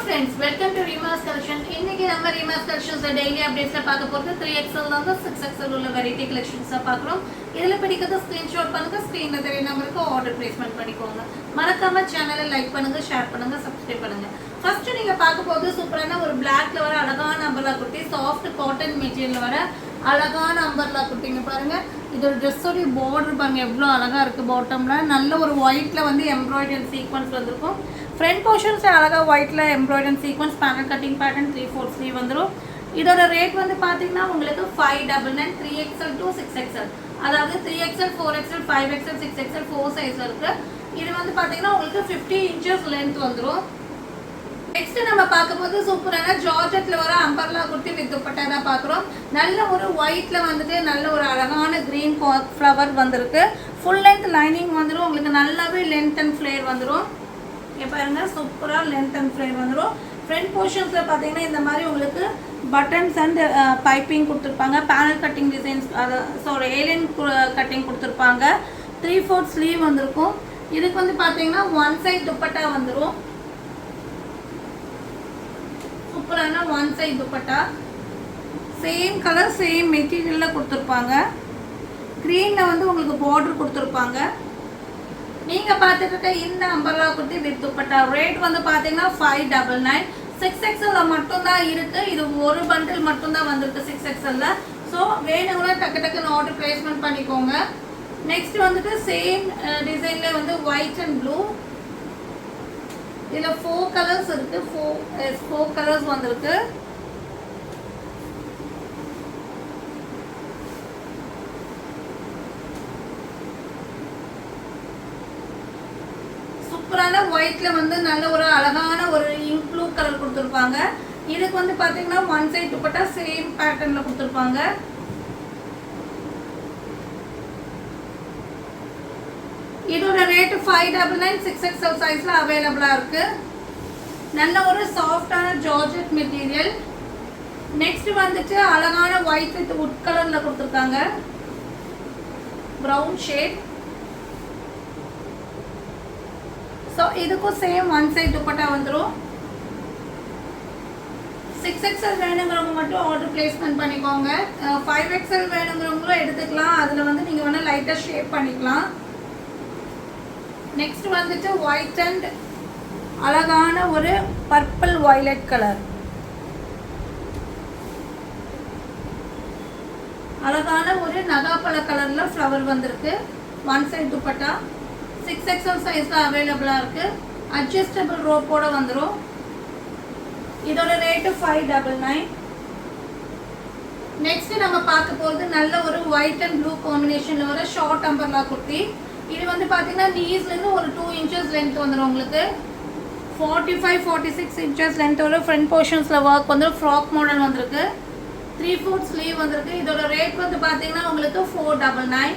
friends, welcome to Reema's Collection. இன்னைக்கு நம்ம Reema's Collections daily updatesல பார்க்க போறது 3XL ல இருந்து 6XL உள்ள variety collections பார்க்குறோம். இதல பிடிக்குது ஸ்கிரீன்ஷாட் பண்ணுங்க, ஸ்கிரீன்ல தெரிய நம்பருக்கு ஆர்டர் பிளேஸ்மென்ட் பண்ணிக்கோங்க. மறக்காம சேனலை லைக் பண்ணுங்க, ஷேர் பண்ணுங்க, சப்ஸ்கிரைப் பண்ணுங்க. ஃபர்ஸ்ட் நீங்க பார்க்க போறது சூப்பரான ஒரு blackல வர அழகான அம்பர்லா குர்த்தி, சாஃப்ட் காட்டன் மெட்டீரியல்ல வர அழகான அம்பர்லா குர்த்திங்க பாருங்க. இதோட ட்ரெஸ்ஸோட பார்டர் பாருங்க எவ்வளவு அழகா இருக்கு. பாட்டம்ல நல்ல ஒரு ஒயிட்ல வந்து எம்ப்ராய்டரி சீக்வென்ஸ் வந்திருக்கும். फ्रंट पोर्शन से अलग white embroidery sequence panel cutting pattern 3/4 sleeve வந்துரும். இதோட ரேட் வந்து பாத்தீங்கன்னா உங்களுக்கு 599 3XL to 6XL, அதாவது 3XL 4XL 5XL 6XL 4 சைஸ்ல இருக்கு. இது வந்து பாத்தீங்கன்னா உங்களுக்கு 50 inches லெந்த் வந்துரும். நெக்ஸ்ட் நம்ம பார்க்கும்போது சூப்பரான ஜார்ஜெட்ல வர அம்பர்லா குர்த்தி வித் துப்பட்டா தான் பார்க்குறோம். நல்ல ஒரு ஒயிட்ல வந்துட்டு நல்ல ஒரு அழகான கிரீன் ஃப்ளவர் வந்திருக்கு. ஃபுல் லென்த் லைனிங் வந்துரும். உங்களுக்கு நல்லாவே லென்த் அண்ட் ஃப்ளேர் வந்துரும். இங்க பாருங்க சூப்பரா லென்த் அண்ட் ஃப்ளேர் வந்துரும். ஃப்ரண்ட் போர்ஷன்ஸ்ல பாத்தீங்கன்னா இந்த மாதிரி உங்களுக்கு பட்டன்ஸ் அண்ட் பைப்பிங் கொடுத்திருப்பாங்க. Panel cutting designs alien cutting கொடுத்திருப்பாங்க. 3/4 ஸ்லீவ் வந்திருக்கும். இதுக்கு வந்து பாத்தீங்கன்னா ஒன் சைடு துப்பட்டா வந்துரும். சூப்பரான one side dupatta, same colour same மெட்டீரியல்ல கொடுத்திருப்பாங்க. கிரீன்ல வந்து உங்களுக்கு பார்டர் கொடுத்திருப்பாங்க. நீங்க பார்த்துட்டு இருக்க இந்த umbrella kurti with dupatta rate வந்து பாத்தீங்கன்னா 599. 6XL ல மட்டும் தான் இருக்கு. இது ஒரு பண்டில் மட்டும் தான் வந்திருக்கு 6XL ல. சோ வேணும்னா டக்கு டக்குன்னு ஆர்டர் பிளேஸ்மென்ட் பண்ணிக்கோங்க. நெக்ஸ்ட் வந்துட்டு சேம் டிசைன்ல வந்து ஒயிட் அண்ட் ப்ளூ. இதுல 4 கலர்ஸ் இருக்கு. 4 கலர்ஸ் வந்திருக்கு. சூப்பரான ஒயிட்ல வந்து நல்ல ஒரு அழகான ஒரு இங்க் ப்ளூ கலர் கொடுத்திருப்பாங்க. இதுக்கு வந்து பாத்தீங்கன்னா ஒன் சைடு துப்பட்டா சேம் பேட்டர்ன்ல கொடுத்திருப்பாங்க. இதோட ரேட் 599. 6XL சைஸ்ல அவைலபிளா இருக்கு. நல்ல ஒரு சாஃப்டான ஜார்ஜெட் மெட்டீரியல். நெக்ஸ்ட் வந்துட்டு அழகான ஒயிட் வித் வுட் கலர்ல கொடுத்திருக்காங்க. Brown shade. So இதுக்கும் சேம் ஒன் சைடு துப்பட்டா வந்துரும். 6XL வேணுங்கிறவங்க மட்டும் ஆர்டர் பிளேஸ்மென்ட் பண்ணிக்கோங்க. 5XL வேணுங்கிறவங்களும் எடுத்துக்கலாம். அதுல வந்து நீங்க வேணா லைட்டா ஷேப் பண்ணிக்கலாம். நெக்ஸ்ட் வந்துட்டு ஒயிட் அண்ட் அழகான ஒரு பர்பிள் வயலட் கலர். அழகான ஒரு நகாப்பழ கலர்ல ஃப்ளவர் வந்திருக்கு. ஒன் சைடு துப்பட்டா 6XL சைஸ்ல அவைலபிளா இருக்கு. அட்ஜஸ்டபிள் ரோப்போட வந்துரும். இதோட ரேட் 599. நெக்ஸ்ட் நம்ம பார்க்க போறது நல்ல ஒரு ஒயிட் அண்ட் ப்ளூ காம்பினேஷன்ல வர ஷார்ட் அம்பர்லா குர்த்தி. இது வந்து பாத்தீங்கன்னா நீஸ்ல இருந்து ஒரு 2 inches லெந்த் வந்துரும். உங்களுக்கு 45-46 inches லெந்த் வர ஃப்ரண்ட் போர்ஷன்ஸ்ல வர்க் வந்து ஃப்ராக் மாடல் வந்திருக்கு. 3/4 ஸ்லீவ் வந்திருக்கு. இதோட ரேட் வந்து பாத்தீங்கன்னா உங்களுக்கு 499.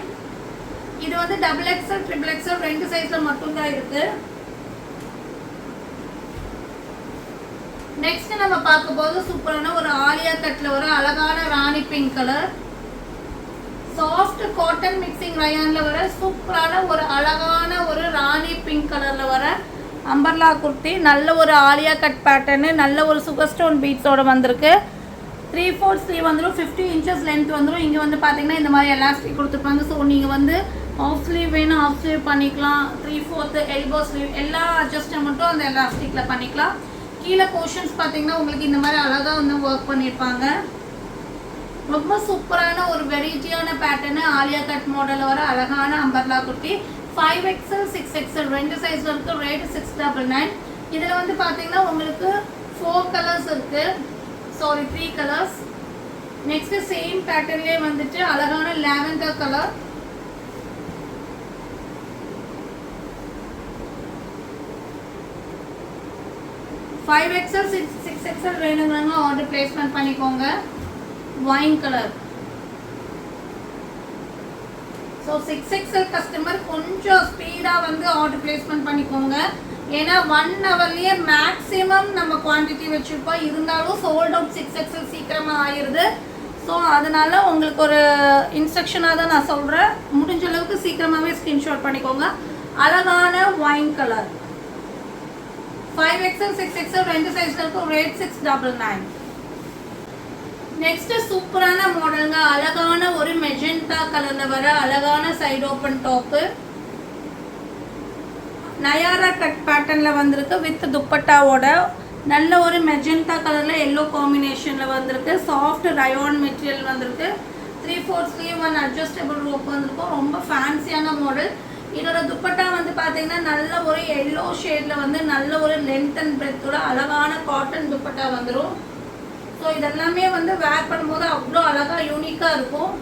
இது வந்து XXL XXL ரெண்டு சைஸ்ல மட்டும் தான் இருக்கு. நெக்ஸ்ட் நம்ம பார்க்க போறது சூப்பரான ஒரு ஆலியா கட்ல ஒரு அழகான rani pink colour, soft cotton mixing ரயான்ல வர சூப்பரான ஒரு அழகான ஒரு ராணி பிங்க் கலர்ல வர அம்பர்லா குர்த்தி. நல்ல ஒரு ஆலியா கட் பேட்டர்ன், நல்ல ஒரு சுகர் ஸ்டோன் பீட்ஸோட வந்திருக்கு. 3/4 ஸ்லீவ் வந்துடும். 50 inches லென்த் வந்துடும். இங்க வந்து பாத்தீங்கன்னா இந்த மாதிரி எலாஸ்டிக் கொடுத்துருப்பாங்க. ஸோ நீங்க வந்து ஆஃப் ஸ்லீவ் வேணும் ஆஃப் ஸ்லீவ் பண்ணிக்கலாம். 3/4 எல்போ ஸ்லீவ் எல்லா அட்ஜஸ்ட்மெண்ட்டும் அந்த எலாஸ்டிக்ல பண்ணிக்கலாம். கீழே போர்ஷன்ஸ் பாத்தீங்கன்னா உங்களுக்கு இந்த மாதிரி அழகா வந்து ஒர்க் பண்ணிருப்பாங்க. ரொம்ப சூப்பரான ஒரு வெரைட்டியான பேட்டர்ன் ஆலியா கட் மாடல்ல வர அழகான அம்பர்லா குர்த்தி. 5XL 6XL ரெண்டு சைஸ்ல இருக்கு. ரேட் 699. இதுல வந்து பாத்தீங்கன்னா உங்களுக்கு 4 கலர்ஸ் இருக்கு. Sorry 3 colours. நெக்ஸ்ட் சேம் பேட்டர்ன்லயே வந்துட்டு அழகான lavender colour. Five XL 6XL வேணுங்கிறவங்க ஆர்டர் பிளேஸ்மென்ட் பண்ணிக்கோங்க. Wine colour. So 6XL customer கொஞ்சம் ஸ்பீடா வந்து ஆர்டர் பிளேஸ்மென்ட் பண்ணிக்கோங்க. ஏன்னா 1 ஹவர்லயே மேக்ஸிமம் நம்ம குவான்டிட்டி வச்சிருப்போம். இருந்தாலும் சோல்ட் அவுட் 6XL சீக்கிரமா ஆயிருது. ஸோ அதனால உங்களுக்கு ஒரு இன்ஸ்ட்ரக்ஷனாக தான் நான் சொல்றேன். முடிஞ்ச அளவுக்கு சீக்கிரமாவே ஸ்கிரீன்ஷாட் பண்ணிக்கோங்க. அழகான வைன் கலர் 5XL 6XL ரெண்டு சைஸ்ல இருக்கும். ரேட் 699. நெக்ஸ்ட் சூப்பரான மாடலுங்க. அழகான ஒரு மெஜெண்டா கலர்ல வர அழகான side open top. Nayra cut பேட்டர்ன்ல வந்திருக்கு வித் துப்பட்டாவோட. நல்ல ஒரு மெஜெண்டா கலர்ல எல்லோ காம்பினேஷன்ல வந்திருக்கு. சாஃப்ட் ரயான் மெட்டீரியல் வந்திருக்கு. 3/4 ஸ்லீவ் அண்ட் அட்ஜஸ்டபிள் ரோப் வந்திருக்கும். ரொம்ப ஃபேன்சியான மாடல். இதோட துப்பட்டா வந்து பார்த்தீங்கன்னா நல்ல ஒரு எல்லோ ஷேட்ல வந்து நல்ல ஒரு லென்த் அண்ட் பிரெத்தோட அழகான காட்டன் துப்பட்டா வந்துடும். ஸோ இதெல்லாமே வந்து வேர் பண்ணும்போது அவ்வளோ அழகா யூனிக்கா இருக்கும்.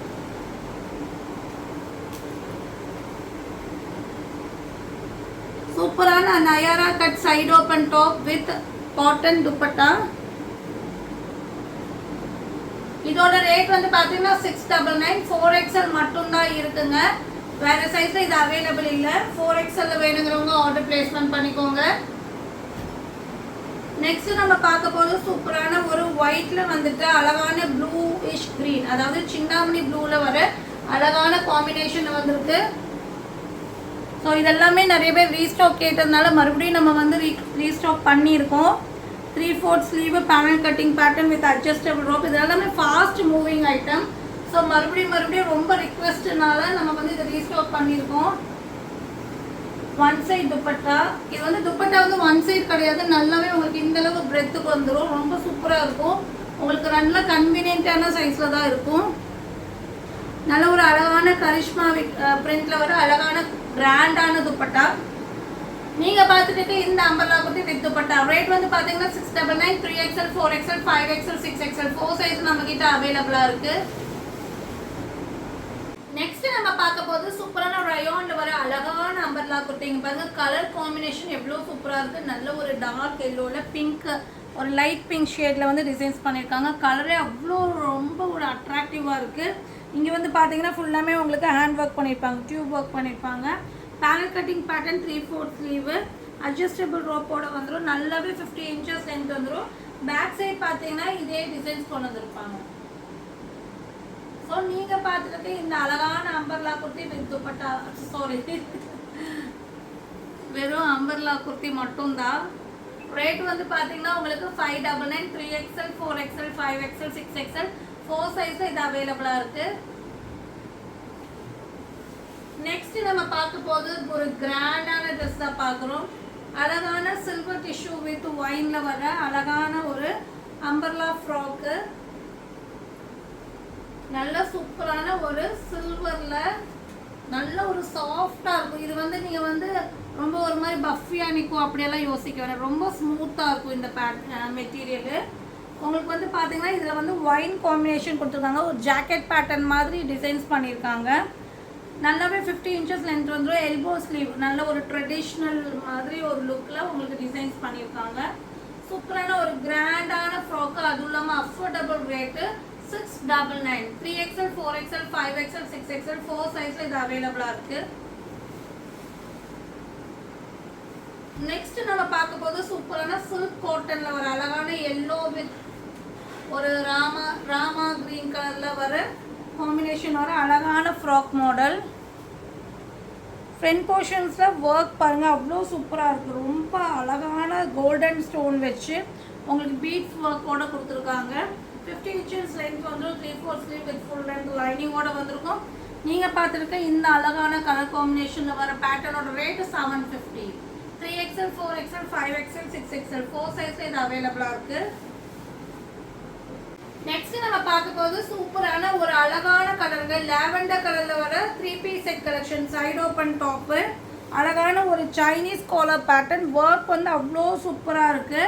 சூப்பரான Nayara cut side open top with cotton dupatta. இதோட ரேட் வந்து பார்த்தீங்கன்னா 699. 4XL மட்டும்தான் இருக்குங்க. வேற சைஸ்ல இது அவைலபிள் இல்லை. 4XL வேணுங்கிறவங்க ஆர்டர் பிளேஸ்மெண்ட் பண்ணிக்கோங்க. நெக்ஸ்ட் நம்ம பார்க்க போது சூப்பரான ஒரு ஒயிட்ல வந்துட்டு அழகான ப்ளூயிஷ் கிரீன், அதாவது சிந்தாமணி ப்ளூல வர அழகான காம்பினேஷன் வந்திருக்கு. ஸோ இதெல்லாமே நிறைய பேர் ரீஸ்டாக் கேட்டதுனால மறுபடியும் நம்ம வந்து ரீஸ்டாக் பண்ணியிருக்கோம். 3/4 sleeve panel cutting pattern with adjustable rope. இது எல்லாமே ஃபாஸ்ட் மூவிங் ஐட்டம். ஸோ மறுபடியும் ரொம்ப ரிக்வெஸ்ட்னால நம்ம வந்து இதை ரீஸ்டாக் பண்ணியிருக்கோம். One side dupatta. இது வந்து துப்பட்டா வந்து ஒன் சைட் கிடையாது. நல்லாவே உங்களுக்கு இந்த அளவு பிரெத்துக்கு வந்துடும். ரொம்ப சூப்பராக இருக்கும். உங்களுக்கு நல்ல கன்வீனியன்ட்டான சைஸில் தான் இருக்கும். நல்ல ஒரு அழகான கரிஷ்மா பிரிண்ட்ல வர அழகான கிராண்டான துப்பட்டா. நீங்க பார்த்துட்டு இந்த umbrella kurti with dupatta. Rate வந்து பாத்தீங்கன்னா 699. 3XL 4XL 5XL 6XL 4 size நம்ம கிட்ட அவைலபிளா இருக்கு. நெக்ஸ்ட் நம்ம பார்க்க போது சூப்பரான ரயான்ல வர அழகான அம்பர்லா குர்த்திங்க. பாருங்க கலர் காம்பினேஷன் எவ்வளவு சூப்பரா இருக்கு. நல்ல ஒரு டார்க் எல்லோல பிங்க், ஒரு லைட் பிங்க் ஷேட்ல வந்து டிசைன்ஸ் பண்ணியிருக்காங்க. கலரே அவ்வளோ ரொம்ப ஒரு அட்ராக்டிவா இருக்கு. இங்கே வந்து பார்த்தீங்கன்னா ஃபுல்லாமே உங்களுக்கு ஹேண்ட் ஒர்க் பண்ணியிருப்பாங்க, டியூப் ஒர்க் பண்ணியிருப்பாங்க. Panel cutting pattern 3/4 sleeve, adjustable ரோப்போட வந்துடும். நல்லாவே 50 inches லென்த் வந்துடும். பேக் சைட் பார்த்தீங்கன்னா இதே டிசைன்ஸ் கொண்டு வந்திருப்பாங்க. ஸோ நீங்கள் பார்த்துட்டு இந்த அழகான umbrella kurti with dupatta, sorry வெறும் அம்பர்லா குர்த்தி மட்டும்தான். ரேட் வந்து பார்த்தீங்கன்னா உங்களுக்கு 599. 3XL 4XL 5XL 6XL 4 சைஸ்ல இது அவைலபிளா இருக்கு. நெக்ஸ்ட் நம்ம பார்க்க போது ஒரு கிராண்டான ட்ரெஸ் தான் பார்க்குறோம். அழகான சில்வர் டிஷ்யூ வித் ஒயின்ல வர அழகான ஒரு அம்பர்லா ஃப்ராக்கு. நல்ல சூப்பரான ஒரு சில்வர்ல நல்ல ஒரு சாஃப்டா இருக்கும். இது வந்து நீங்க வந்து ரொம்ப ஒரு மாதிரி பஃபியா நிற்கும் அப்படியெல்லாம் யோசிக்க வேணாம். ரொம்ப ஸ்மூத்தா இருக்கும் இந்த மெட்டீரியல். உங்களுக்கு வந்து பார்த்தீங்கன்னா இதில் வந்து ஒயின் காம்பினேஷன் கொடுத்துருக்காங்க. ஒரு ஜாக்கெட் பேட்டர்ன் மாதிரி டிசைன்ஸ் பண்ணியிருக்காங்க. நல்லாவே 50 inches லென்த் வந்துடும். எல்போ ஸ்லீவ் நல்ல ஒரு ட்ரெடிஷ்னல் மாதிரி ஒரு லுக்கில் உங்களுக்கு டிசைன்ஸ் பண்ணியிருக்காங்க. சூப்பரான ஒரு கிராண்டான ஃப்ராக்கு. அதுவும் இல்லாமல் affordable rate 699. 3XL 4XL 5XL 6XL 4 சைஸில் இது அவைலபிளாக இருக்குது. நெக்ஸ்ட் நம்ம பார்க்க போது சூப்பரான சில்க் காட்டன்ல வர அழகான எல்லோ வித் ஒரு ராமா கிரீன் கலர்ல வர காம்பினேஷன் வர அழகான ஃப்ராக் மாடல். ஃப்ரண்ட் போர்ஷன்ஸ்ல ஒர்க் பாருங்க அவ்வளோ சூப்பராக இருக்கு. ரொம்ப அழகான கோல்டன் ஸ்டோன் வச்சு உங்களுக்கு பீட்ஸ் ஒர்க்கோட கொடுத்துருக்காங்க. 50 inches லென்த் வந்துடும். 3/4 ஸ்லீவ் வித் ஃபுல் லென்த் லைனிங்கோட வந்திருக்கும். நீங்க பார்த்துருக்க இந்த அழகான கலர் காம்பினேஷன்ல வர பேட்டர்னோட rate 750. 3XL 4XL 5XL 6XL 4 சைஸ்ல இது அவைலபிளா இருக்கு. நெக்ஸ்ட் நம்ம பார்க்க போது சூப்பரான ஒரு அழகான கலருங்க. லாவெண்டர் கலர்ல வர 3 piece set collection. Side open top, அழகான ஒரு சைனீஸ் காலர் பேட்டர்ன். ஒர்க் வந்து அவ்வளோ சூப்பரா இருக்கு.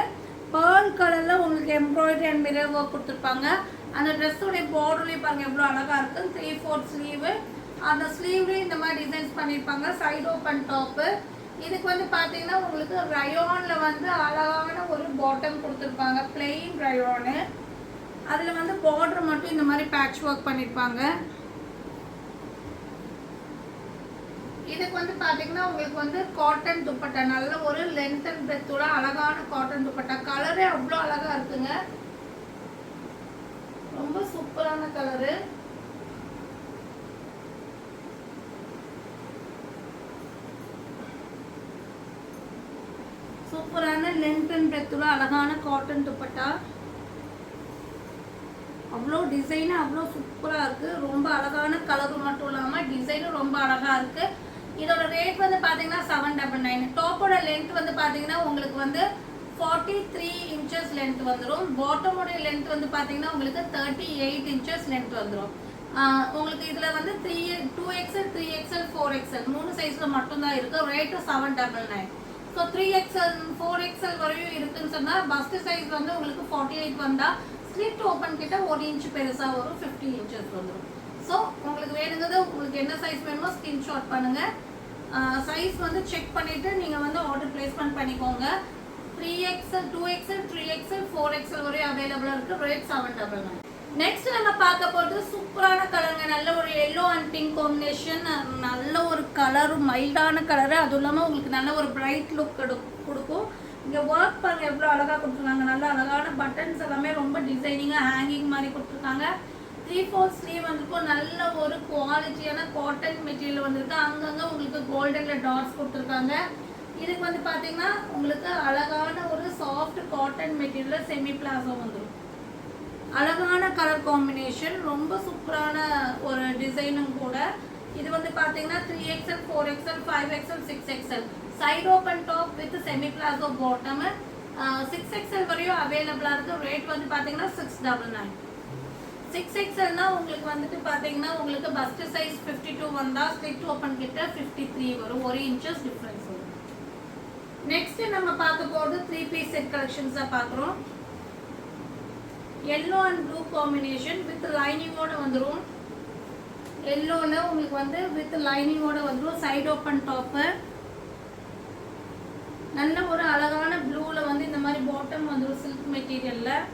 பேர்ல் கலர்ல உங்களுக்கு எம்ப்ராய்டரி அண்ட் மிரர் ஒர்க் கொடுத்துருப்பாங்க. அந்த ட்ரெஸ்ஸோடைய பார்டர்லேயே பாருங்க எவ்வளோ அழகா இருக்கு. 3/4 ஸ்லீவ், அந்த ஸ்லீவ்லேயும் இந்த மாதிரி டிசைன்ஸ் பண்ணியிருப்பாங்க. Side open top. இதுக்கு வந்து பார்த்தீங்கன்னா உங்களுக்கு ரயோன்ல வந்து அழகான ஒரு பாட்டம் கொடுத்துருப்பாங்க. பிளெயின் ரயோனு. அதில் வந்து பார்டர் மட்டும் இந்த மாதிரி பேட்ச் ஒர்க் பண்ணியிருப்பாங்க. இதுக்கு வந்து பார்த்தீங்கன்னா உங்களுக்கு வந்து காட்டன் துப்பட்டா. நல்ல ஒரு லென்த் அண்ட் பிரெத்தோட அழகான காட்டன் துப்பட்டா. கலரே அவ்வளோ அழகா இருக்குங்க. ரொம்ப சூப்பரான கலரு. சூப்பரான லென்த் அண்ட் பிரெத்துல அழகான காட்டன் துப்பட்டா. அவ்வளோ டிசைனு அவ்வளோ சூப்பராக இருக்குது. ரொம்ப அழகான கலரு மட்டும் இல்லாமல் டிசைனும் ரொம்ப அழகாக இருக்குது. இதோட ரேட் வந்து பார்த்தீங்கன்னா 799. டாப்போட லென்த் வந்து பார்த்தீங்கன்னா உங்களுக்கு வந்து 43 இன்ச்சஸ் லென்த் வந்துடும். பாட்டமோடைய லென்த் வந்து பார்த்தீங்கன்னா உங்களுக்கு 38 இன்ச்சஸ் லென்த் வந்துடும். உங்களுக்கு இதில் வந்து 2XL 3XL 4XL 3 சைஸில் மட்டும்தான் இருக்குது. ரேட்டு 799. ஸோ 3XL 4XL வரையும் இருக்குதுன்னு சொன்னால் பஸ்ட் சைஸ் வந்து உங்களுக்கு 48 வந்தால் ஸ்லிட் ஓப்பன் கிட்ட 1 இன்ச் பெருசாக வரும். 50 இன்ச்சஸ் வந்துடும். ஸோ உங்களுக்கு வேணுங்கிறது உங்களுக்கு என்ன சைஸ் வேணுமோ ஸ்கிரீன்ஷாட் பண்ணுங்கள். சைஸ் வந்து செக் பண்ணிவிட்டு நீங்கள் வந்து ஆர்டர் பிளேஸ்மெண்ட் பண்ணிக்கோங்க. 3XL 2XL 3XL 4XL வரையும் அவைலபிளாக இருக்குது. ரேட் 799. நெக்ஸ்ட் நம்ம பார்க்க போகிறது சூப்பரான கலருங்க. நல்ல ஒரு எல்லோ அண்ட் பிங்க் காம்பினேஷன். நல்ல ஒரு கலரு, மைல்டான கலரு. அதுவும் இல்லாமல் உங்களுக்கு நல்ல ஒரு பிரைட் லுக் கொடுக்கும். இங்கே ஒர்க் பாருங்கள் எவ்வளோ அழகாக கொடுத்துருக்காங்க. நல்ல அழகான பட்டன்ஸ் எல்லாமே ரொம்ப டிசைனிங்காக ஹேங்கிங் மாதிரி கொடுத்துருக்காங்க. 3/4 ஸ்லீவ் வந்துருக்கும். நல்ல ஒரு குவாலிட்டியான காட்டன் மெட்டீரியல் வந்திருக்கு. அங்கங்கே உங்களுக்கு கோல்டனில் டாட்ஸ் கொடுத்துருக்காங்க. இதுக்கு வந்து பார்த்தீங்கன்னா உங்களுக்கு அழகான ஒரு சாஃப்ட் காட்டன் மெட்டீரியலில் செமி பிளாசோ வந்துடும். அழகான கலர் காம்பினேஷன், ரொம்ப சூப்பரான ஒரு டிசைனும் கூட. இது வந்து பார்த்தீங்கன்னா 3XL 4XL 5XL 6XL side open top with semi palazzo bottom. 6XL வரையும் அவைலபிளாக இருக்குது. ரேட் வந்து பார்த்தீங்கன்னா 699. 6XLனா உங்களுக்கு வந்துட்டு பார்த்தீங்கன்னா உங்களுக்கு பஸ்ட் சைஸ் 52 வந்தால் ஸ்லிட் ஓப்பன் கிட்ட 53 வரும். 1 இன்ச்சஸ் டிஃப்ரென்ஸ் வரும். நெக்ஸ்ட் நம்ம பார்க்க போகிறது 3 பீஸ் செட் கலெக்ஷன்ஸாக பார்க்குறோம். Yellow and blue combination with லைனிங்கோட வந்துடும். எல்லோவில் உங்களுக்கு வந்து வித் லைனிங்கோட வந்துடும். Side open top. நல்ல ஒரு அழகான ப்ளூவில் வந்து இந்த மாதிரி பாட்டம் வந்துடும். சில்க் மெட்டீரியலில்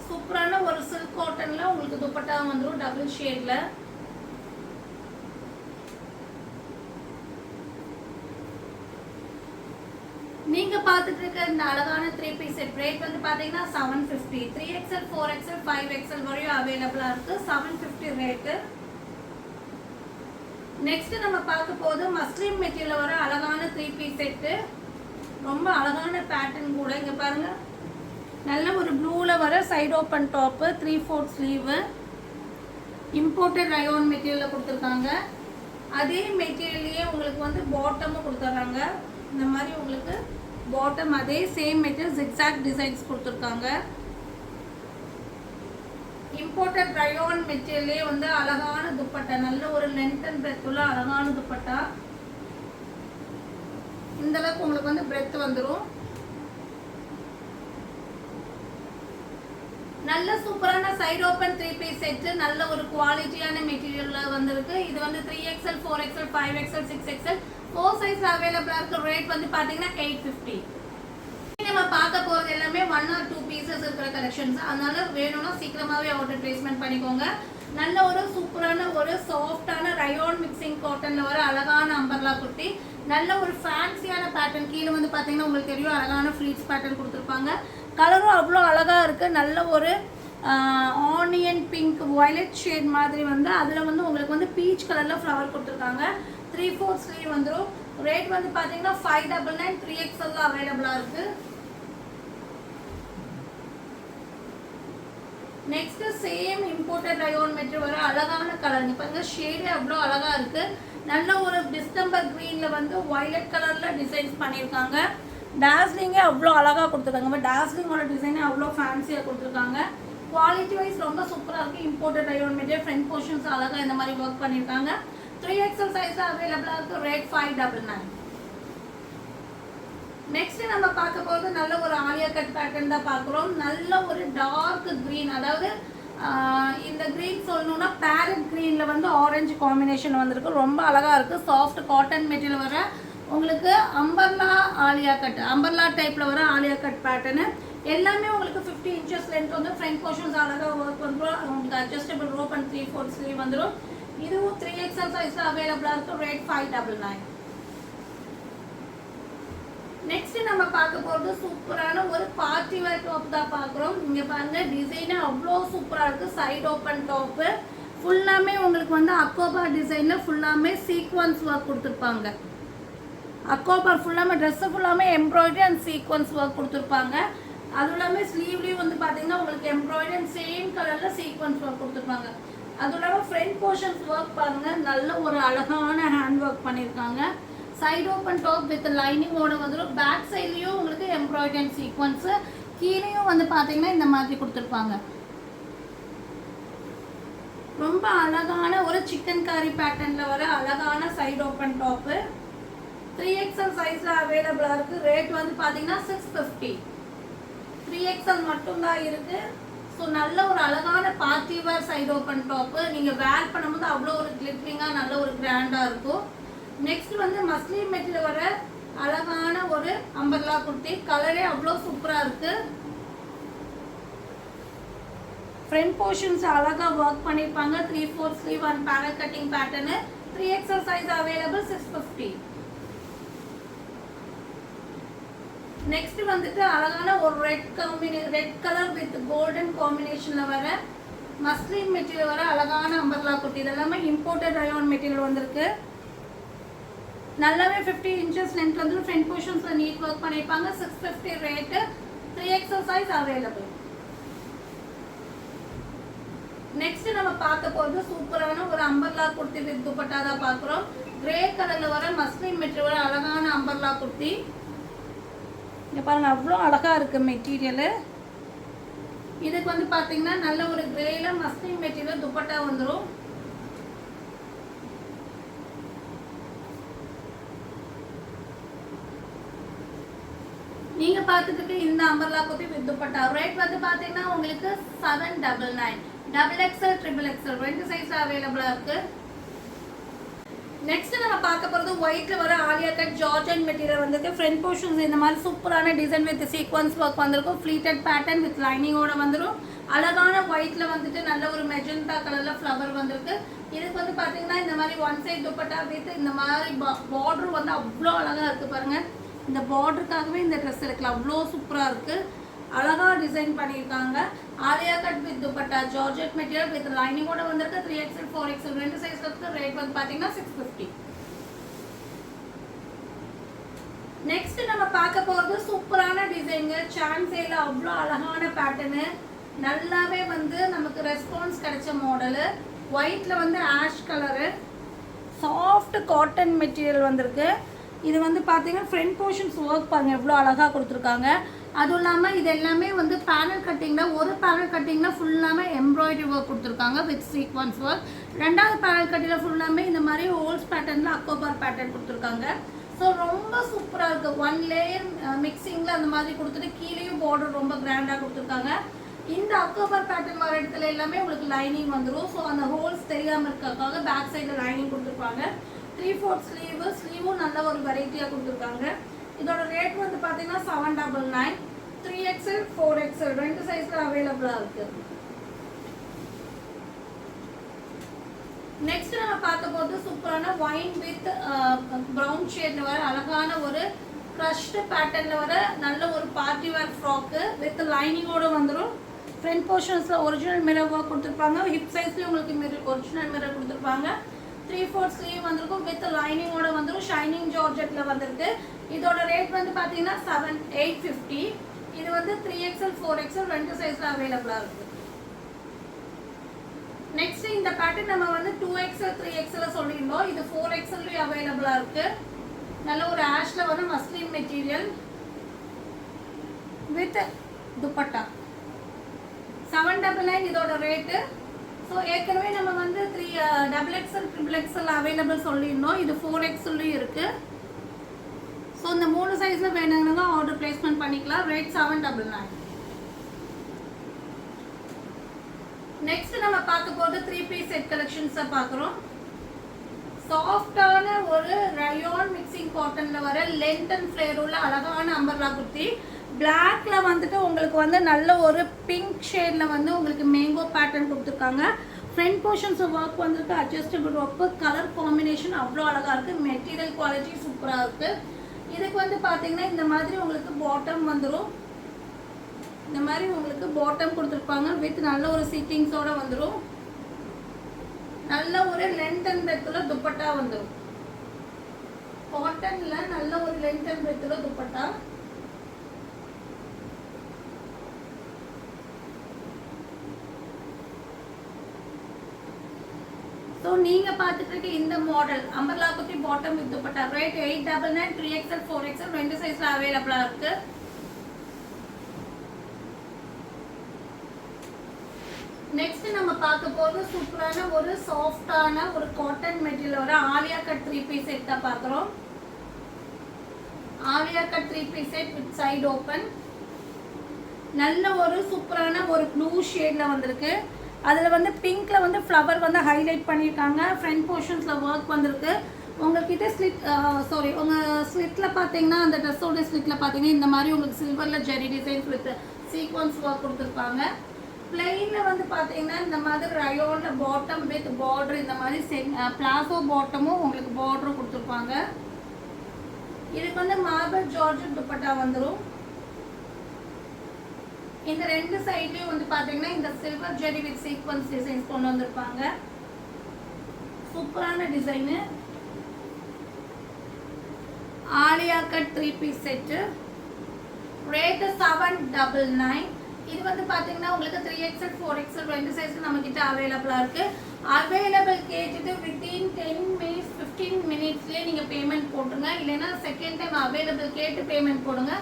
சூப்பரான ஒரு சில்க் காட்டனில் உங்களுக்கு துப்பட்டா வந்துடும் டபுள் ஷேடில். நீங்கள் பார்த்துட்டு இருக்க இந்த அழகான 3 பீஸ் செட் ரேட் வந்து பார்த்தீங்கன்னா 750. 3XL 4XL 5XL வரையும் அவைலபிளாக இருக்குது. 750 ரேட்டு. நெக்ஸ்ட் நம்ம பார்க்க போது மஸ்லின் மெட்டீரியல் வர அழகான 3 பீஸ் செட்டு. ரொம்ப அழகான பேட்டர்ன் கூட. இங்கே பாருங்கள் நல்ல ஒரு ப்ளூவில் வர side open top, 3/4 sleeve. Imported rayon மெட்டீரியலில் கொடுத்துருக்காங்க. அதே மெட்டீரியல்லையே உங்களுக்கு வந்து பாட்டமும் கொடுத்துட்றாங்க. இந்த மாதிரி உங்களுக்கு பாட்டம் அதே சேம் மெட்டீரியல் ஜிக்ஸாக் டிசைன்ஸ் கொடுத்துருக்காங்க. இம்போர்ட்டட் ரயோன் மெட்டீரியலே வந்து அழகான துப்பட்டா. நல்ல ஒரு லென்த் அண்ட் பிரெத் உள்ள அழகான துப்பட்டா. இந்த அளவுக்கு உங்களுக்கு வந்து பிரெத் வந்துடும். நல்ல சூப்பரான சைடு ஓப்பன் 3 பீஸ் செட்டு. நல்ல ஒரு குவாலிட்டியான மெட்டீரியலில் வந்திருக்கு. இது வந்து 3XL 4XL 5XL 6XL 4 சைஸில் அவைலபிளாக இருக்குது. ரேட் வந்து பார்த்தீங்கன்னா 850. நம்ம பார்க்க போகிறது எல்லாமே 1 or 2 பீசஸ் இருக்கிற கலெக்ஷன்ஸ். அதனால வேணும்னா சீக்கிரமாகவே ஆர்டர் பிளேஸ்மெண்ட் பண்ணிக்கோங்க. நல்ல ஒரு சூப்பரான ஒரு சாஃப்டான ரயோன் மிக்சிங் காட்டனில் வர அழகான அம்பர்லா குர்த்தி. நல்ல ஒரு ஃபேன்சியான பேட்டர்ன். கீழே வந்து பார்த்தீங்கன்னா உங்களுக்கு தெரியும் அழகான ஃப்ளீட்ஸ் பேட்டர்ன் கொடுத்துருப்பாங்க. கலரும் அவ்வளோ அழகாக இருக்குது. நல்ல ஒரு ஆனியன் பிங்க் வயலட் ஷேட் மாதிரி வந்து அதில் வந்து உங்களுக்கு வந்து பீச் கலரில் ஃப்ளவர் கொடுத்துருக்காங்க. 3/4 ஸ்லீவ் வந்துடும். ரேட் வந்து பார்த்தீங்கன்னா 599. 3XL அவைலபிளாக இருக்குது. Next same imported rayon material வர அழகான கலர். பாருங்க ஷேடே அவ்வளோ அழகாக இருக்குது. நல்ல ஒரு டிஸ்டம்பர் க்ரீனில் வந்து வயலட் கலரில் டிசைன்ஸ் பண்ணியிருக்காங்க. டாஸ்லிங்கே அவ்வளோ அழகாக கொடுத்துருக்காங்க. டாஸ்லிங்கோட டிசைனே அவ்வளோ ஃபேன்சியாக கொடுத்துருக்காங்க. குவாலிட்டி வைஸ் ரொம்ப சூப்பராக இருக்குது. Imported rayon material front portions அழகாக இந்த மாதிரி ஒர்க் பண்ணியிருக்காங்க. 3XL சைஸில் அவைலபிளாக இருக்குது. ரேட் 599. நெக்ஸ்ட் நம்ம பார்க்க போகிறது நல்ல ஒரு ஆலியா கட் பேட்டர்ன் தான் பார்க்குறோம். நல்ல ஒரு டார்க் க்ரீன், அதாவது இந்த க்ரீன் சொல்லணும்னா பேரட் க்ரீனில் வந்து ஆரஞ்சு காம்பினேஷன் வந்திருக்கு. ரொம்ப அழகாக இருக்குது. சாஃப்ட் காட்டன் மெட்டீரியல் வர உங்களுக்கு அம்பர்லா ஆலியா கட், அம்பர்லா டைப்பில் வர ஆலியா கட் பேட்டர்னு. எல்லாமே உங்களுக்கு 50 இன்ச்சஸ் லென்த் வந்து ஃப்ரண்ட் போர்ஷன்ஸ் அழகாக ஒர்க் வந்துடும். உங்களுக்கு அட்ஜஸ்டபிள் ரோப் அண்ட் 3/4 ஸ்லீவ் வந்துடும். இதுவும் 3XL சைஸில் அவைலபிளாக இருக்குது. ரேட் 599. நெக்ஸ்ட் நம்ம பார்க்க போகிறது சூப்பரான ஒரு பார்ட்டி வேர் டாப் தான் பார்க்குறோம். இங்கே பாருங்கள் டிசைனு அவ்வளோ சூப்பராக இருக்குது. சைடு ஓப்பன் டாப்பு ஃபுல்லாமே உங்களுக்கு வந்து அக்கோபா டிசைனில் ஃபுல்லாமே சீக்வன்ஸ் ஒர்க் கொடுத்துருப்பாங்க. அக்கோபர் ஃபுல்லாமே ட்ரெஸ்ஸு ஃபுல்லாமே எம்ப்ராய்டரி அண்ட் சீக்வன்ஸ் ஒர்க் கொடுத்துருப்பாங்க. அதுவும் இல்லாமல் ஸ்லீவ்லேயும் வந்து பார்த்தீங்கன்னா உங்களுக்கு எம்ப்ராய்டரி அண்ட் சேம் கலரில் சீக்வன்ஸ் ஒர்க் கொடுத்துருப்பாங்க. அதுவும் இல்லாமல் ஃப்ரண்ட் போர்ஷன்ஸ் ஒர்க் பாருங்கள், நல்ல ஒரு அழகான ஹேண்ட் ஒர்க் பண்ணியிருக்காங்க. சைடு ஓப்பன் டாப் வித் லைனிங்கோட வந்துடும். பேக் சைட்லேயும் உங்களுக்கு எம்ப்ராய்டரி அண்ட் சீக்வன்ஸு, கீழேயும் வந்து பார்த்தீங்கன்னா இந்த மாதிரி கொடுத்துருப்பாங்க. ரொம்ப அழகான ஒரு சிக்கன் காரி பேட்டர்னில் வர அழகான சைடு ஓப்பன் டாப்பு 3XL சைஸில் அவைலபிளாக இருக்குது. ரேட் வந்து பார்த்தீங்கன்னா 650. 3XL மட்டும்தான் இருக்குது. ஸோ நல்ல ஒரு அழகான party wear side open top, நீங்கள் வேர் பண்ணும்போது அவ்வளோ ஒரு கிளிட்டரிங்காக நல்ல ஒரு கிராண்டாக இருக்கும். நெக்ஸ்ட் வந்து மஸ்லின் மெட்டீரியல் வர அழகான ஒரு அம்பர்லா குர்த்தி, கலரே அவ்வளோ சூப்பராக இருக்குது. ஃப்ரண்ட் போர்ஷன்ஸ் அழகாக ஒர்க் பண்ணியிருப்பாங்க. 3/4 sleeve and panel cutting pattern. 3XL size available 650. Next வந்துட்டு அழகான ஒரு ரெட் கலர் வித் கோல்டன் காம்பினேஷனில் வர மஸ்லின் மெட்டீரியல் வர அழகான அம்பர்லா குர்த்தி. இதெல்லாமே இம்போர்ட்டட் ரயான் மெட்டீரியல் வந்திருக்கு. நல்லாவே 50 inches லென்த் வந்து ஃப்ரண்ட் போர்ஷன்ஸில் நீட் ஒர்க் பண்ணியிருப்பாங்க. 650 rate. 3XL size available. Next நம்ம பார்க்க போகிறது சூப்பரான ஒரு அம்பர்லா குர்த்தி வித் துப்பட்டா தான் பார்க்குறோம். கிரே கலரில் வர மஸ்லின் மெட்டீரியல் வர அழகான அம்பர்லா குர்த்தி. இங்கே பாருங்கள், அவ்வளோ அழகாக இருக்குது மெட்டீரியலு. இதுக்கு வந்து பார்த்தீங்கன்னா நல்ல ஒரு கிரேல மஸ்லின் மெட்டீரியல் துப்பட்டா வந்துடும். நீங்கள் பார்த்துட்டு இந்த umbrella kurti with dupatta rate வந்து பார்த்தீங்கன்னா உங்களுக்கு 799. XXL, XXL ரெண்டு சைஸ் அவைலபிளாக இருக்குது. நெக்ஸ்ட் நம்ம பார்க்க போகிறது ஒயிட்ல வர ஆலியா கட் ஜார்ஜன் மெட்டீரியல் வந்திருக்கு. ஃப்ரண்ட் போர்ஷன்ஸ் இந்த மாதிரி சூப்பரான டிசைன் வித் சீக்வன்ஸ் ஒர்க் வந்திருக்கும். ஃப்ளீட்டட் பேட்டர்ன் வித் லைனிங்கோட வந்துடும். அழகான ஒயிட்ல வந்துட்டு நல்ல ஒரு மெஜந்தா கலர்ல ஃப்ளவர் வந்திருக்கு. இதுக்கு வந்து பார்த்தீங்கன்னா இந்த மாதிரி ஒன் சைட் துப்பட்டா வித் இந்த மாதிரி பார்டர் வந்து அவ்வளோ அழகாக இருக்குது பாருங்கள். இந்த பார்டருக்காகவே இந்த ட்ரெஸ் எடுக்கலாம், அவ்வளோ சூப்பராக இருக்குது. அழகாக டிசைன் பண்ணியிருக்காங்க. Alia cut with dupatta georgette material with லைனிங்கோட வந்திருக்கு. 3XL 4XL ரெண்டு சைஸ்ல இருக்கு. ரேட் வந்து பார்த்தீங்கன்னா 650. நெக்ஸ்ட் நம்ம பார்க்க போகிறது சூப்பரான டிசைனுங்க. சான்சேல அவ்வளோ அழகான பேட்டர்னு, நல்லாவே வந்து நமக்கு ரெஸ்பான்ஸ் கிடைச்ச மாடலு. ஒயிட்ல வந்து ash colour soft cotton material வந்திருக்கு. இது வந்து பார்த்தீங்கன்னா ஃப்ரண்ட் போர்ஷன்ஸ் ஒர்க் பாருங்கள் எவ்வளோ அழகாக கொடுத்துருக்காங்க. அதுவும் இல்லாமல் இது எல்லாமே வந்து பேனல் கட்டிங்கில் ஒரு பேனல் கட்டிங்கில் ஃபுல்லாமே எம்ப்ராய்டரி ஒர்க் கொடுத்துருக்காங்க வித் சீக்வன்ஸ் ஒர்க். ரெண்டாவது பேனல் கட்டிங்கில் ஃபுல்லாமே இந்த மாதிரி ஹோல்ஸ் பேட்டர்னில் அக்கோபார் பேட்டர்ன் கொடுத்துருக்காங்க. ஸோ ரொம்ப சூப்பராக இருக்குது. ஒன் லேயர் மிக்சிங்கில் அந்த மாதிரி கொடுத்துட்டு கீழேயும் பார்டர் ரொம்ப கிராண்டாக கொடுத்துருக்காங்க. இந்த அக்கோபார் பேட்டர்ன் வர இடத்துல எல்லாமே உங்களுக்கு லைனிங் வந்துடும். ஸோ அந்த ஹோல்ஸ் தெரியாமல் இருக்கிறதுக்காக பேக் சைடில் லைனிங் கொடுத்துருப்பாங்க. 3/4 ஸ்லீவும் நல்ல ஒரு வெரைட்டியாக கொடுத்துருக்காங்க. இதோட ரேட் வந்து பார்த்தீங்கன்னா 799. 3XL 4XL ரெண்டு சைஸில் அவைலபிளாக இருக்குது. நெக்ஸ்ட் நம்ம பார்க்க போது சூப்பரான ஒயின் வித் ப்ரௌன் ஷேட்ல வர அழகான ஒரு க்ரஷ்டு பேட்டர்ன்ல வர நல்ல ஒரு பார்ட்டி வேர் ஃப்ராக்கு வித் லைனிங்கோட வந்துடும். ஃப்ரண்ட் போர்ஷன்ஸில் ஒரிஜினல் மிரர் ஒர்க் கொடுத்துருப்பாங்க. ஹிப் சைஸ்லேயும் உங்களுக்கு ஒரிஜினல் மிரர் கொடுத்துருப்பாங்க. 3/4 ஸ்லீவ் வந்திருக்கும் வித் லைனிங்கோட வந்துடும். ஷைனிங் ஜார்ஜெட்டில் வந்திருக்கு. இதோட ரேட் வந்து பார்த்தீங்கன்னா 850. இது வந்து 3XL 4XL ரெண்டு சைஸில் அவைலபிளாக இருக்குது. நெக்ஸ்ட் இந்த பேட்டர்ன் நம்ம வந்து 2XL 3XL சொல்லியிருந்தோம். இது 4XLலேயும் அவைலபிளாக இருக்குது. நல்ல ஒரு ஆஷ்ல வந்து மஸ்லின் மெட்டீரியல் வித் துப்பட்டா 799 இதோட ரேட்டு. ஸோ ஏற்கனவே நம்ம வந்து XXL XXL அவைலபிள் சொல்லியிருந்தோம். இது 4XLலையும் இருக்குது. ஸோ இந்த 3 சைஸில் வேணுங்கன்னா ஆர்டர் பிளேஸ்மெண்ட் பண்ணிக்கலாம். ரேட் 799. நெக்ஸ்ட் நம்ம பார்க்க போகிறது 3 பீஸ் செட் கலெக்ஷன்ஸை பார்க்குறோம். சாஃப்டான ஒரு ரயான் மிக்சிங் காட்டனில் வர லென்த் அண்ட் ஃப்ளேர் உள்ள அழகான அம்பர்லா குர்த்தி. பிளாக்ல வந்துட்டு உங்களுக்கு வந்து நல்ல ஒரு பிங்க் ஷேடில் வந்து உங்களுக்கு மேங்கோ பேட்டர்ன் கொடுத்துருக்காங்க. ஃப்ரண்ட் போர்ஷன்ஸ் ஒர்க் வந்துருக்கு. அட்ஜஸ்டபிள் ஒர்க்கு, கலர் காம்பினேஷன் அவ்வளோ அழகாக இருக்குது. மெட்டீரியல் குவாலிட்டி சூப்பராக இருக்குது. இதுக்கு வந்து பார்த்தீங்கன்னா இந்த மாதிரி உங்களுக்கு பாட்டம் வந்துடும். இந்த மாதிரி உங்களுக்கு பாட்டம் கொடுத்துருப்பாங்க வித் நல்ல ஒரு சிட்டிங்ஸோடு வந்துடும். நல்ல ஒரு லென்த் அண்ட் பெத்தில் துப்பட்டா வந்துடும். காட்டன்ல நல்ல ஒரு லென்த் அண்ட் பிரெத்ல துப்பட்டா. ஸோ நீங்கள் பார்த்துட்டு இருக்க இந்த model umbrella kurti bottom with dupatta rate 899 3XL 4XL ரெண்டு சைஸ்ல அவைலபிளாக இருக்கு. நெக்ஸ்ட் நம்ம பார்க்க போகிறது சூப்பரான ஒரு சாஃப்டான ஒரு cotton material Alia cut 3 piece set தான் பார்க்குறோம். Alia cut 3 piece set with side open. நல்ல ஒரு சூப்பரான ஒரு ப்ளூ ஷேட்ல வந்திருக்கு. அதில் வந்து பிங்க்ல வந்து ஃப்ளவர் வந்து ஹைலைட் பண்ணியிருக்காங்க. ஃப்ரண்ட் போர்ஷன்ஸில் ஒர்க் வந்திருக்கு. உங்கள்கிட்ட உங்கள் ஸ்லிட்டில் பார்த்தீங்கன்னா அந்த ட்ரெஸ்ஸோட ஸ்லிட்டில் பார்த்தீங்கன்னா இந்த மாதிரி உங்களுக்கு சில்வரில் ஜெரி டிசைன்ஸ் வித் சீக்வன்ஸ் ஒர்க் கொடுத்துருப்பாங்க. பிளெயினில் வந்து பார்த்தீங்கன்னா இந்த மாதிரி ரயோனில் பாட்டம் வித் பார்டர் இந்த மாதிரி பிளாசோ பாட்டமும் உங்களுக்கு பார்டரும் கொடுத்துருப்பாங்க. இதுக்கு வந்து மார்பிள் ஜார்ஜெட் துப்பட்டா வந்துடும். இந்த ரெண்டு சைட்லயும் வந்து பாத்தீங்கன்னா இந்த silver zari with sequins designs கொண்டு வந்திருப்பாங்க. சூப்பரான design. Alia cut 3 piece set rate 799. இது வந்து பாத்தீங்கன்னா உங்களுக்கு 3XL 4XL ரெண்டு சைஸ் நம்ம கிட்ட அவைலபிளா இருக்கு. அவைலபிள் கேட்டுட்டு வித்தின் 10 மினிட்ஸ் 15 மினிட்ஸ்லயே நீங்க பேமெண்ட் போட்டுருங்க. இல்லைன்னா செகண்ட் டைம் அவைலபிள் கேட்டு பேமெண்ட் போடுங்க.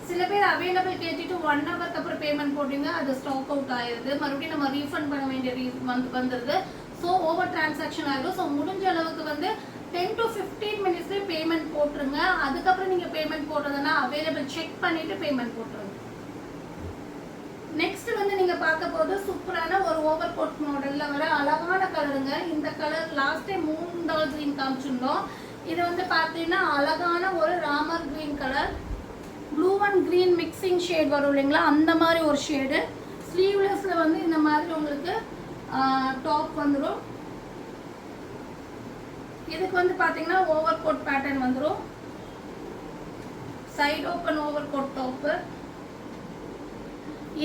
சில பேர் அவைலபிள் கேட்டுட்டு 1 ஹவருக்கு அப்புறம் பேமெண்ட் போடுறீங்க, அது ஸ்டாக் அவுட் ஆயிடுது. மறுபடியும் நம்ம ரீஃபண்ட் பண்ண வேண்டிய வந்துடுது. ஸோ ஓவர் டிரான்சாக்ஷன் ஆகிடும். ஸோ முடிஞ்ச அளவுக்கு வந்து 10 to 15 மினிட்ஸ்லேயே பேமெண்ட் போட்டுருங்க. அதுக்கப்புறம் நீங்கள் பேமெண்ட் போடுறதுன்னா அவைலபிள் செக் பண்ணிவிட்டு பேமெண்ட் போட்டுருங்க. நெக்ஸ்ட் வந்து நீங்கள் பார்க்க போது சூப்பரான ஒரு ஓவர் கோட் மாடலில் வர அழகான கலருங்க. இந்த கலர் லாஸ்ட் டைம் 3 கிரீன் காமிச்சிருந்தோம். இது வந்து பார்த்தீங்கன்னா அழகான ஒரு Ramar green colour. Blue and green mixing shade வரும் இல்லைங்களா, அந்த மாதிரி ஒரு ஷேடு. ஸ்லீவ்லெஸில் வந்து இந்த மாதிரி உங்களுக்கு டாப் வந்துடும். இதுக்கு வந்து பார்த்தீங்கன்னா ஓவர் கோட் பேட்டர்ன் வந்துடும். Side open over coat top.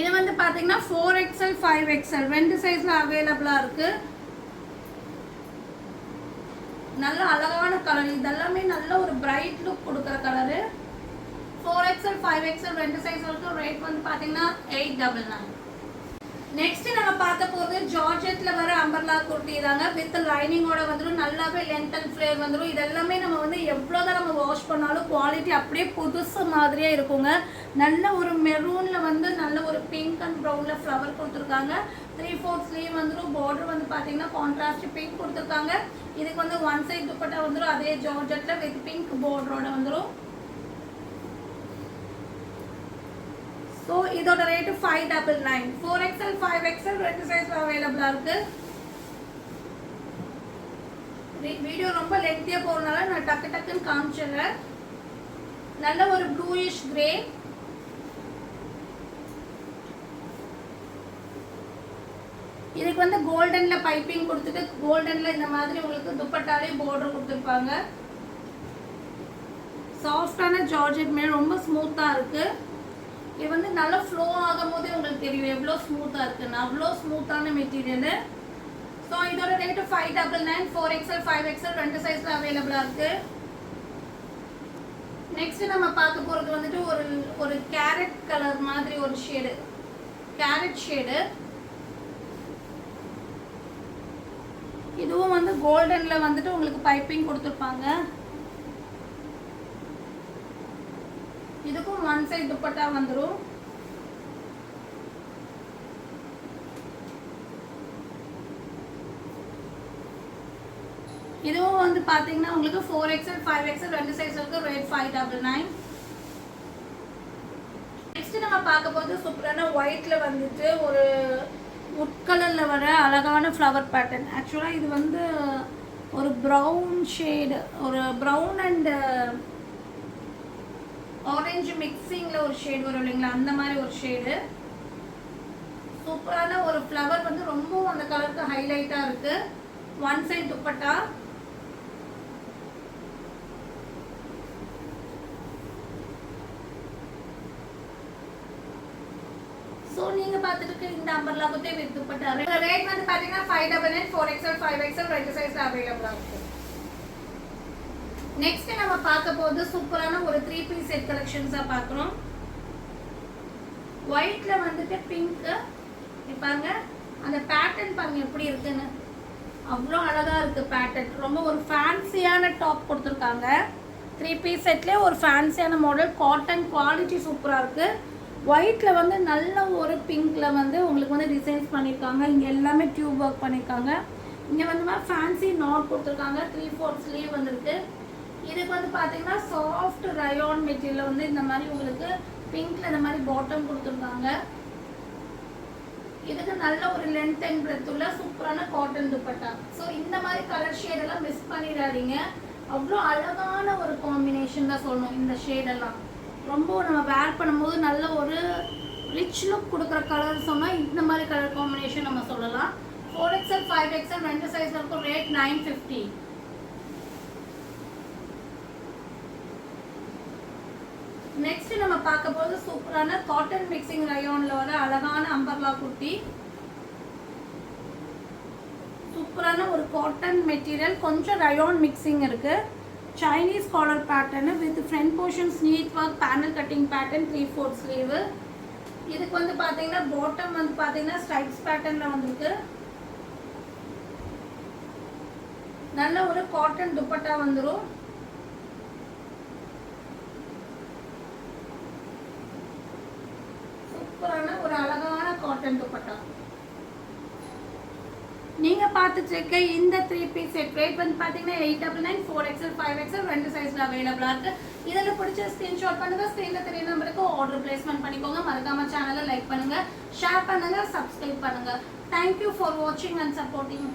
இது வந்து பார்த்தீங்கன்னா 4XL 5XL ரெண்டு சைஸில் அவைலபிளாக இருக்குது. நல்ல அழகான கலர். இதெல்லாமே நல்ல ஒரு பிரைட் லுக் கொடுக்குற கலரு. 4XL 5XL ரெண்டு சைஸ் வரைக்கும் ரேட் வந்து பார்த்தீங்கன்னா 899. நெக்ஸ்ட் நம்ம பார்க்க போகிறது ஜார்ஜெட்ல வர அம்பர்லா குர்த்தி தாங்க. வித் லைனிங்கோட வந்துடும். நல்லாவே லென்த் அண்ட் ஃப்ளேர் வந்துடும். இதெல்லாமே நம்ம வந்து எவ்வளோதான் நம்ம வாஷ் பண்ணாலும் குவாலிட்டி அப்படியே புதுசு மாதிரியே இருக்குங்க. நல்ல ஒரு மெரூனில் வந்து நல்ல ஒரு பிங்க் அண்ட் ப்ரௌனில் ஃப்ளவர் கொடுத்துருக்காங்க. 3/4 ஸ்லீவ் வந்துடும். பார்டர் வந்து பார்த்தீங்கன்னா கான்ட்ராஸ்ட் பிங்க் கொடுத்துருக்காங்க. இதுக்கு வந்து ஒன் சைட் துப்பட்டா வந்துடும். அதே ஜார்ஜெட்ல வித் பிங்க் பார்டரோட வந்துடும். ஸோ இதோட ரேட்டு 599. 4XL 5XL ரெண்டு சைஸ்ல அவைலபிளா இருக்கு. வீடியோ ரொம்ப லென்த்தியா போறதுனால நான் டக்குன்னு காமிச்சிடுறேன். நல்ல ஒரு ப்ளூயிஷ் கிரே. இதுக்கு வந்து கோல்டன்ல பைப்பிங் கொடுத்துட்டு கோல்டன்ல இந்த மாதிரி உங்களுக்கு துப்பட்டாலே பார்டர் கொடுத்துருப்பாங்க. சாஃப்டான ஜார்ஜெட் மேல் ரொம்ப ஸ்மூத்தா இருக்கு. இது வந்து நல்லா ஃப்ளோ ஆகும் போதே உங்களுக்கு தெரியும் எவ்வளோ ஸ்மூத்தாக இருக்குன்னு. அவ்வளோ ஸ்மூத்தான மெட்டீரியல். ஸோ இதோட ரேட்டு 599. 4XL 5XL ரெண்டு சைஸில் அவைலபிளாக இருக்கு. நெக்ஸ்ட் நம்ம பார்க்க போகிறது வந்துட்டு ஒரு கேரட் கலர் மாதிரி ஒரு ஷேடு. Carrot shade. இதுவும் வந்து கோல்டனில் வந்துட்டு உங்களுக்கு பைப்பிங் கொடுத்துருப்பாங்க. இதுக்கும் ஒன் சைட் துப்பட்டா வந்துடும். இதுவும் வந்து பாத்தீங்கன்னா உங்களுக்கு 4XL 5XL ரெண்டு சைஸ் இருக்கு. ரேட் 599. நெக்ஸ்ட் நம்ம பார்க்க போது சூப்பரான ஒயிட்ல வந்துட்டு ஒரு வுட் கலர்ல வர அழகான ஃப்ளவர் பேட்டர்ன். ஆக்சுவலா இது வந்து ஒரு ப்ரௌன் ஷேடு, ஒரு ப்ரௌன் அண்ட் ஆரஞ்சு மிக்சிங்ல ஒரு ஷேட் வரும் இல்லைங்களா, அந்த மாதிரி ஒரு ஷேடு. சூப்பரான ஒரு ஃப்ளவர் வந்து ரொம்ப அந்த கலருக்கு ஹைலைட்டா இருக்கு. One side dupatta. ஸோ நீங்க பார்த்துட்டு இந்த umbrella kurti with dupatta rate வந்து பாத்தீங்கன்னா 599. 4XL 5XL ரெண்டு சைஸ்ல அவைலபிளா இருக்கு. நெக்ஸ்ட் நம்ம பார்க்க போது சூப்பரான ஒரு 3 பீஸ் செட் கலெக்ஷன்ஸா பார்க்குறோம். ஒயிட்ல வந்துட்டு பிங்க் பாருங்க, அந்த பேட்டர்ன் பாருங்க எப்படி இருக்குன்னு, அவ்வளோ அழகா இருக்கு பேட்டர்ன். ரொம்ப ஒரு ஃபேன்சியான டாப் கொடுத்துருக்காங்க. 3 பீஸ் செட்லேயே ஒரு ஃபேன்சியான மாடல், காட்டன் குவாலிட்டி சூப்பராக இருக்கு. ஒயிட்ல வந்து நல்ல ஒரு பிங்க்ல வந்து உங்களுக்கு வந்து டிசைன்ஸ் பண்ணியிருக்காங்க. இங்கே எல்லாமே டியூப் ஒர்க் பண்ணியிருக்காங்க. இங்கே வந்து ஃபேன்சி நாட் கொடுத்துருக்காங்க. 3/4 ஸ்லீவ் வந்துருக்கு. இதுக்கு வந்து பார்த்தீங்கன்னா சாஃப்ட் ரயான் மெட்டீரியல் வந்து இந்த மாதிரி உங்களுக்கு பிங்க்ல இந்த மாதிரி பாட்டம் கொடுத்துருக்காங்க. இதுக்கு நல்ல ஒரு லென்த் அண்ட் பிரெத் உள்ள சூப்பரான காட்டன் துப்பட்டா. ஸோ இந்த மாதிரி கலர் ஷேடெல்லாம் மிஸ் பண்ணிடாதீங்க. அவ்வளோ அழகான ஒரு காம்பினேஷன் தான் சொல்லணும். இந்த ஷேடெல்லாம் ரொம்ப நம்ம வேர் பண்ணும்போது நல்ல ஒரு ரிச் லுக் கொடுக்குற கலர் சொன்னால் இந்த மாதிரி கலர் காம்பினேஷன் நம்ம சொல்லலாம். 4XL 5XL 2 சைஸ் இருக்கும். ரேட் 950. நெக்ஸ்ட் நம்ம பார்க்க போது சூப்பரான காட்டன் மிக்சிங் ரயான்ல வர அழகான அம்பர்லா குர்த்தி. சூப்பரான ஒரு காட்டன் மெட்டீரியல், கொஞ்சம் ரயான் மிக்சிங் இருக்கு. Chinese collar pattern with front portions neat work panel cutting pattern 3/4 sleeve. இதுக்கு வந்து பாத்தீங்கன்னா பாட்டம் வந்து பாத்தீங்கன்னா ஸ்ட்ரைப்ஸ் பேட்டர்ன்ல வந்திருக்கு. நல்ல ஒரு காட்டன் துப்பட்டா வந்துரும். சூப்பரான ஒரு அழகான காட்டன் துப்பட்டா. நீங்க பார்த்துட்டு இருக்க இந்த 3 பீஸ் செட் ரேட் வந்து பாத்தீங்கன்னா 899. 4XL 5XL 2 சைஸ்ல அவைலபிளா இருக்கு. இதெல்லாம் பிடிச்ச ஸ்கிரீன்ஷாட் பண்ணுங்க. ஸ்கிரீன்ல தெரிய நம்பருக்கு ஆர்டர் பிளேஸ்மெண்ட் பண்ணிக்கோங்க. மறக்காம சேனலை லைக் பண்ணுங்க, ஷேர் பண்ணுங்க, சப்ஸ்கிரைப் பண்ணுங்க. Thank you for watching and supporting.